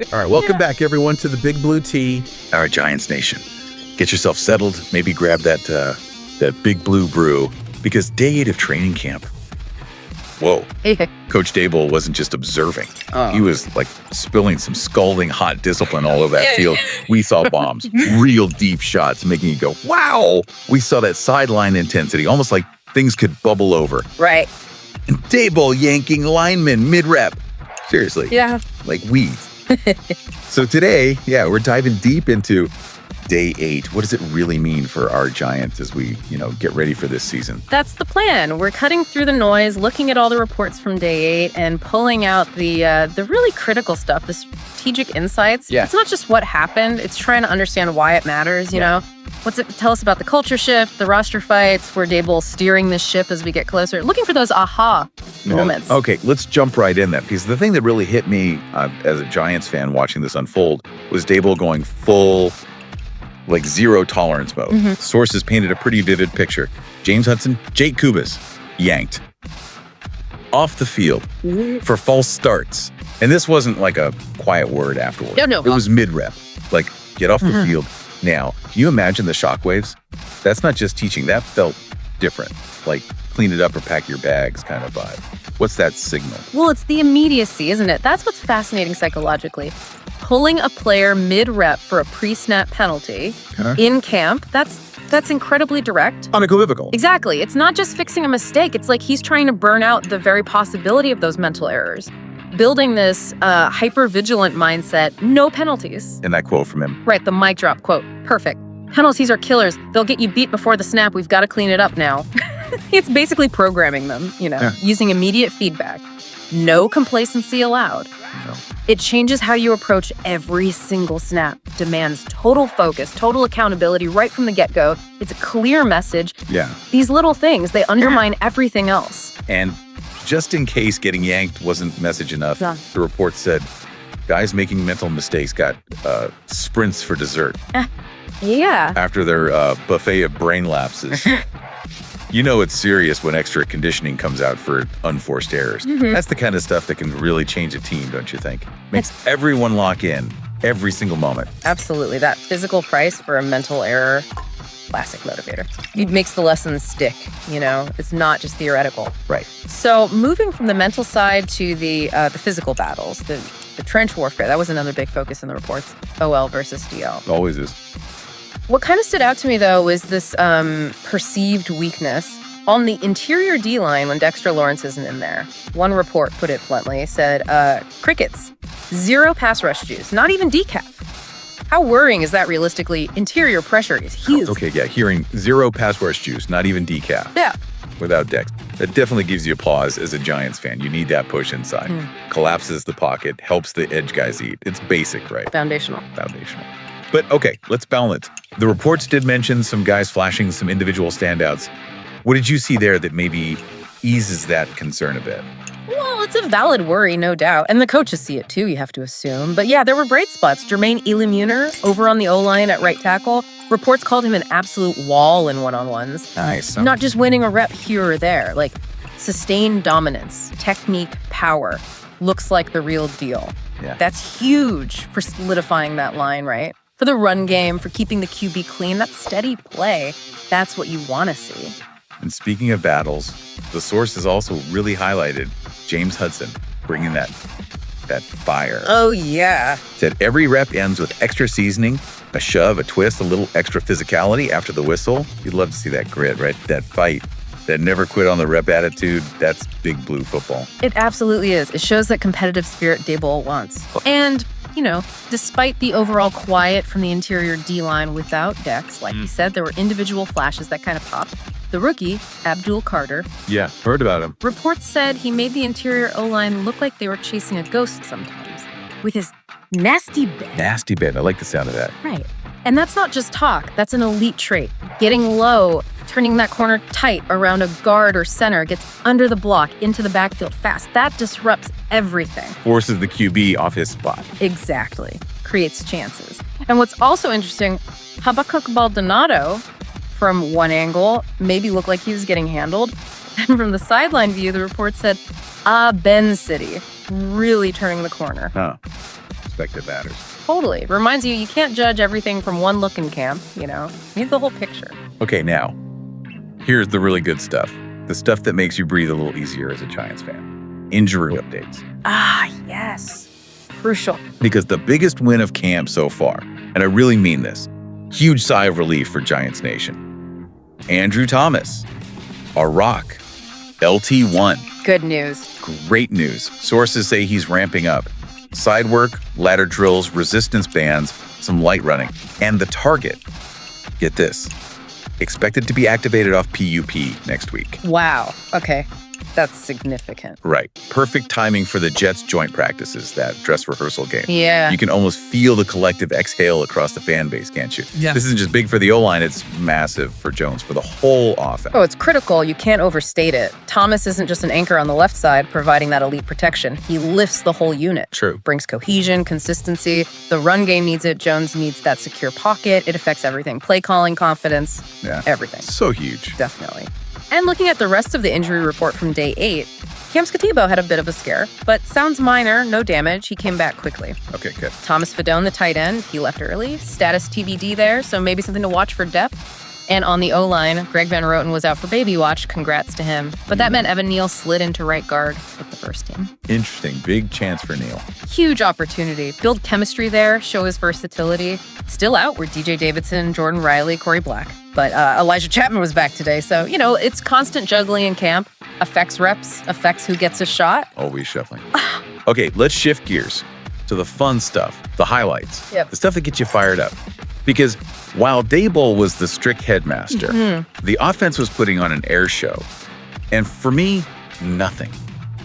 All right, welcome back, everyone, to the Big Blue Tea, our Giants Nation. Get yourself settled. Maybe grab that Big Blue brew, because day 8 of training camp. Whoa. Coach Daboll wasn't just observing. He was like spilling some scalding hot discipline all over that field. We saw bombs, real deep shots, making you go, wow. We saw that sideline intensity, almost like things could bubble over. Right. And Daboll yanking linemen mid-rep. Seriously. Yeah. Like weeds. So today, we're diving deep into day 8. What does it really mean for our Giants as we, get ready for this season? That's the plan. We're cutting through the noise, looking at all the reports from day 8 and pulling out the really critical stuff, the strategic insights. Yeah. It's not just what happened. It's trying to understand why it matters, you know? What's it tell us about the culture shift, the roster fights, where Daboll's steering this ship as we get closer, looking for those aha moments. Okay, let's jump right in then, because the thing that really hit me as a Giants fan watching this unfold was Daboll going full, zero tolerance mode. Sources painted a pretty vivid picture. James Hudson Jake Kubas yanked off the field for false starts. And this wasn't like a quiet word afterward. No. It was mid-rep. Get off the field. Now, can you imagine the shockwaves? That's not just teaching. That felt different. Like, clean it up or pack your bags kind of vibe. What's that signal? Well, it's the immediacy, isn't it? That's what's fascinating psychologically. Pulling a player mid-rep for a pre-snap penalty in camp, that's incredibly direct. Unequivocal. Exactly. It's not just fixing a mistake. It's like he's trying to burn out the very possibility of those mental errors. Building this hyper-vigilant mindset, no penalties. And that quote from him. Right, the mic drop quote. Perfect. Penalties are killers. They'll get you beat before the snap. We've got to clean it up now. It's basically programming them, using immediate feedback. No complacency allowed. No. It changes how you approach every single snap. Demands total focus, total accountability right from the get-go. It's a clear message. Yeah. These little things, they undermine everything else. And just in case getting yanked wasn't message enough, the report said guys making mental mistakes got sprints for dessert. Yeah. After their buffet of brain lapses. It's serious when extra conditioning comes out for unforced errors. That's the kind of stuff that can really change a team, don't you think? Makes everyone lock in every single moment. Absolutely. That physical price for a mental error, classic motivator. It makes the lessons stick, It's not just theoretical. Right. So moving from the mental side to the physical battles, the trench warfare, that was another big focus in the reports, OL versus DL. Always is. What kind of stood out to me, though, was this perceived weakness on the interior D-line when Dexter Lawrence isn't in there. One report, put it bluntly, said, crickets, 0 pass rush juice, not even decaf. How worrying is that realistically? Interior pressure is huge. Okay, hearing 0 pass rush juice, not even decaf. Yeah. Without Dex. That definitely gives you pause as a Giants fan. You need that push inside. Collapses the pocket, helps the edge guys eat. It's basic, right? Foundational. But okay, let's balance. The reports did mention some guys flashing some individual standouts. What did you see there that maybe eases that concern a bit? Well, it's a valid worry, no doubt. And the coaches see it too, you have to assume. But yeah, there were bright spots. Jermaine Elam-Muner over on the O-line at right tackle. Reports called him an absolute wall in one-on-ones. Nice. Not just winning a rep here or there. Sustained dominance, technique, power. Looks like the real deal. Yeah. That's huge for solidifying that line, right? For the run game, for keeping the QB clean, that steady play, that's what you want to see. And speaking of battles, the sources also really highlighted James Hudson bringing that fire. Oh, yeah. Said every rep ends with extra seasoning, a shove, a twist, a little extra physicality after the whistle. You'd love to see that grit, right? That fight, that never quit on the rep attitude. That's Big Blue football. It absolutely is. It shows that competitive spirit Daboll wants. And despite the overall quiet from the interior D-line without Dex, like you said, there were individual flashes that kind of popped. The rookie, Abdul Carter. Yeah, heard about him. Reports said he made the interior O-line look like they were chasing a ghost sometimes with his nasty bend. Nasty bend. I like the sound of that. Right. And that's not just talk. That's an elite trait. Getting low, turning that corner tight around a guard or center, gets under the block, into the backfield fast. That disrupts everything. Forces the QB off his spot. Exactly. Creates chances. And what's also interesting, Habakkuk Baldonado, from one angle, maybe looked like he was getting handled. And from the sideline view, the report said, Ben City, really turning the corner. perspective matters. Totally. Reminds you can't judge everything from one look in camp, you know? You need the whole picture. Okay, now, here's the really good stuff. The stuff that makes you breathe a little easier as a Giants fan. Injury updates. Ah, yes. Crucial. Because the biggest win of camp so far, and I really mean this, huge sigh of relief for Giants Nation. Andrew Thomas, our rock, LT1. Good news. Great news. Sources say he's ramping up. Side work, ladder drills, resistance bands, some light running. And the target, get this, expected to be activated off PUP next week. Wow. Okay. That's significant. Right. Perfect timing for the Jets joint practices, that dress rehearsal game. Yeah. You can almost feel the collective exhale across the fan base, can't you? Yeah. This isn't just big for the O-line, it's massive for Jones, for the whole offense. Oh, it's critical. You can't overstate it. Thomas isn't just an anchor on the left side providing that elite protection. He lifts the whole unit. True. Brings cohesion, consistency. The run game needs it. Jones needs that secure pocket. It affects everything. Play calling, confidence, everything. So huge. Definitely. And looking at the rest of the injury report from day 8, Skattebo had a bit of a scare, but sounds minor, no damage. He came back quickly. Okay, good. Thomas Fidone, the tight end, he left early. Status TBD there, so maybe something to watch for depth. And on the O-line, Greg Van Roten was out for baby watch. Congrats to him. But that meant Evan Neal slid into right guard with the first team. Interesting. Big chance for Neal. Huge opportunity. Build chemistry there, show his versatility. Still out were DJ Davidson, Jordan Riley, Corey Black. But Elijah Chapman was back today. So, you know, it's constant juggling in camp. Affects reps, affects who gets a shot. Always shuffling. Okay, let's shift gears to the fun stuff, the highlights, the stuff that gets you fired up. Because while Daboll was the strict headmaster, the offense was putting on an air show. And for me, nothing.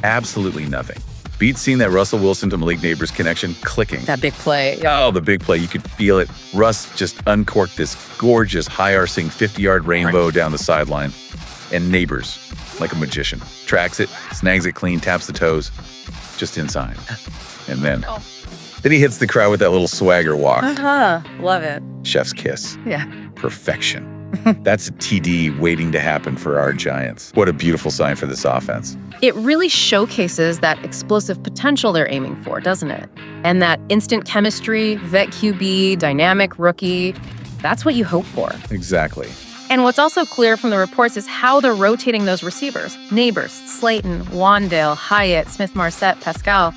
Absolutely nothing. Beat seeing that Russell Wilson to Malik Nabers connection clicking. That big play. Oh, the big play. You could feel it. Russ just uncorked this gorgeous high-arcing 50-yard rainbow down the sideline. And Nabers, like a magician, tracks it, snags it clean, taps the toes, just inside. And then he hits the crowd with that little swagger walk. Love it. Chef's kiss. Yeah. Perfection. That's a TD waiting to happen for our Giants. What a beautiful sign for this offense. It really showcases that explosive potential they're aiming for, doesn't it? And that instant chemistry, vet QB, dynamic rookie, that's what you hope for. Exactly. And what's also clear from the reports is how they're rotating those receivers. Nabers, Slayton, Wandale, Hyatt, Smith-Marset, Pascal.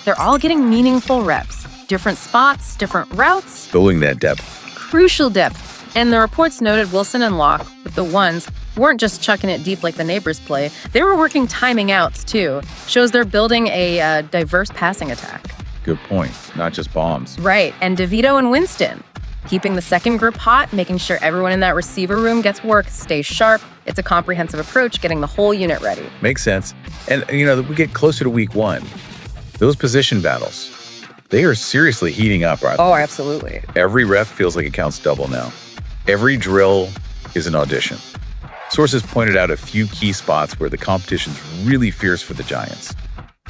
They're all getting meaningful reps. Different spots, different routes. Building that depth. Crucial depth. And the reports noted Wilson and Locke, with the ones, weren't just chucking it deep like the Nabers play. They were working timing outs, too. Shows they're building a diverse passing attack. Good point. Not just bombs. Right. And DeVito and Winston, keeping the second group hot, making sure everyone in that receiver room gets work, stays sharp. It's a comprehensive approach, getting the whole unit ready. Makes sense. And, you know, we get closer to week 1. Those position battles, they are seriously heating up, right? Oh, absolutely. Every rep feels like it counts double now. Every drill is an audition. Sources pointed out a few key spots where the competition's really fierce for the Giants.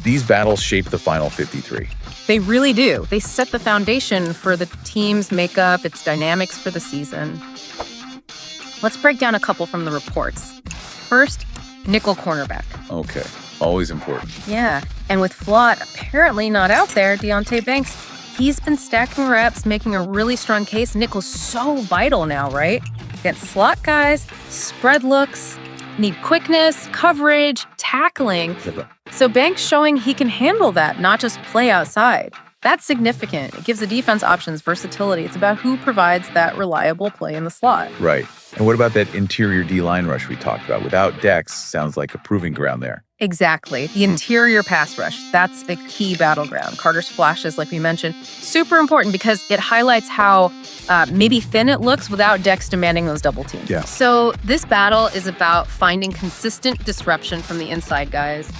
These battles shape the final 53. They really do. They set the foundation for the team's makeup, its dynamics for the season. Let's break down a couple from the reports. First, nickel cornerback. Okay, always important. Yeah, and with Flott apparently not out there, Deonte Banks, he's been stacking reps, making a really strong case. Nickel's so vital now, right? Against slot guys, spread looks, need quickness, coverage, tackling. So Banks showing he can handle that, not just play outside. That's significant. It gives the defense options, versatility. It's about who provides that reliable play in the slot. Right. And what about that interior D-line rush we talked about? Without Dex, sounds like a proving ground there. Exactly. The interior pass rush, that's the key battleground. Carter's flashes, like we mentioned, super important because it highlights how maybe thin it looks without Dex demanding those double teams. Yeah. So this battle is about finding consistent disruption from the inside guys,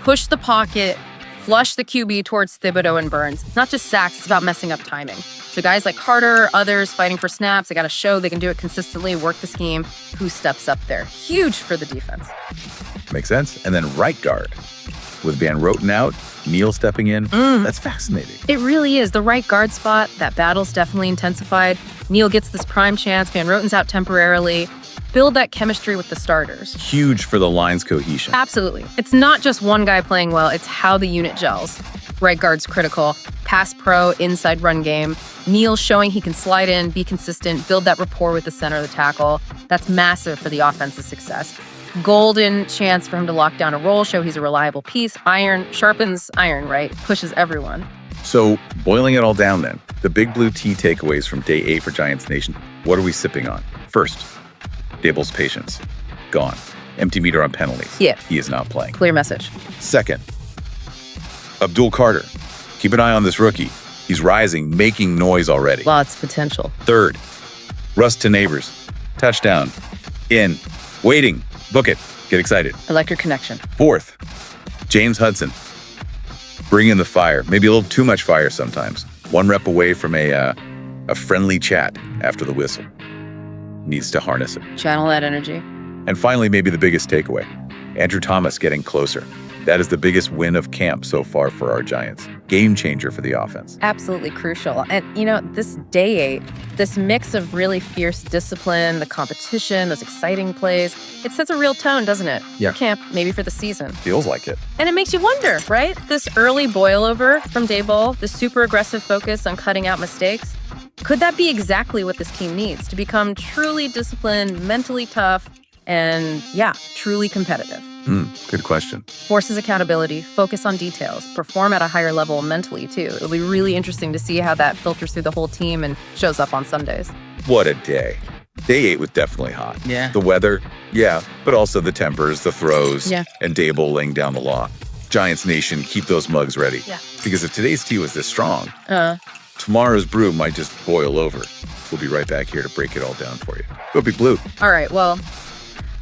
push the pocket, flush the QB towards Thibodeau and Burns. It's not just sacks, it's about messing up timing. So guys like Carter, others fighting for snaps, they got to show they can do it consistently, work the scheme. Who steps up there? Huge for the defense. Makes sense. And then right guard. With Van Roten out, Neal stepping in. That's fascinating. It really is. The right guard spot, that battle's definitely intensified. Neal gets this prime chance. Van Roten's out temporarily. build that chemistry with the starters. Huge for the line's cohesion. Absolutely. It's not just one guy playing well, it's how the unit gels. Right guard's critical. Pass pro, inside run game. Neal's showing he can slide in, be consistent, build that rapport with the center of the tackle. That's massive for the offense's success. Golden chance for him to lock down a roll, show he's a reliable piece. Iron sharpens iron, right? Pushes everyone. So, boiling it all down then, the Big Blue Tea takeaways from day 8 for Giants Nation. What are we sipping on? First, Daboll's patience. Gone. Empty meter on penalties. Yeah. He is not playing. Clear message. Second, Abdul Carter. Keep an eye on this rookie. He's rising, making noise already. Lots of potential. Third, Russ Nabers. Touchdown. In. Waiting. Book it. Get excited. Electric connection. Fourth, James Hudson. Bring in the fire. Maybe a little too much fire sometimes. One rep away from a friendly chat after the whistle. Needs to harness it. Channel that energy. And finally, maybe the biggest takeaway. Andrew Thomas getting closer. That is the biggest win of camp so far for our Giants. Game changer for the offense. Absolutely crucial. And, this day 8, this mix of really fierce discipline, the competition, those exciting plays, it sets a real tone, doesn't it? Yeah. For camp, maybe for the season. Feels like it. And it makes you wonder, right? This early boil-over from Daboll, the super aggressive focus on cutting out mistakes, could that be exactly what this team needs to become truly disciplined, mentally tough, and, truly competitive? Good question. Forces accountability, focus on details, perform at a higher level mentally, too. It'll be really interesting to see how that filters through the whole team and shows up on Sundays. What a day. Day 8 was definitely hot. Yeah. The weather, but also the tempers, the throws, and Daboll laying down the law. Giants Nation, keep those mugs ready. Yeah. Because if today's tea was this strong, tomorrow's brew might just boil over. We'll be right back here to break it all down for you. Go Big Blue. All right, well,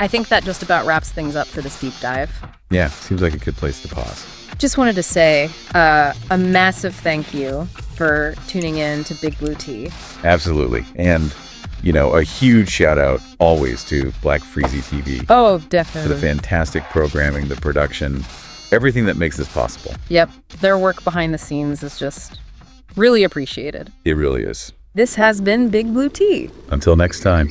I think that just about wraps things up for this deep dive. Yeah, seems like a good place to pause. Just wanted to say a massive thank you for tuning in to Big Blue Tea. Absolutely. And, a huge shout out always to Black Freezy TV. Oh, For definitely. the fantastic programming, the production, everything that makes this possible. Yep, their work behind the scenes is just really appreciated. It really is. This has been Big Blue Tea. Until next time.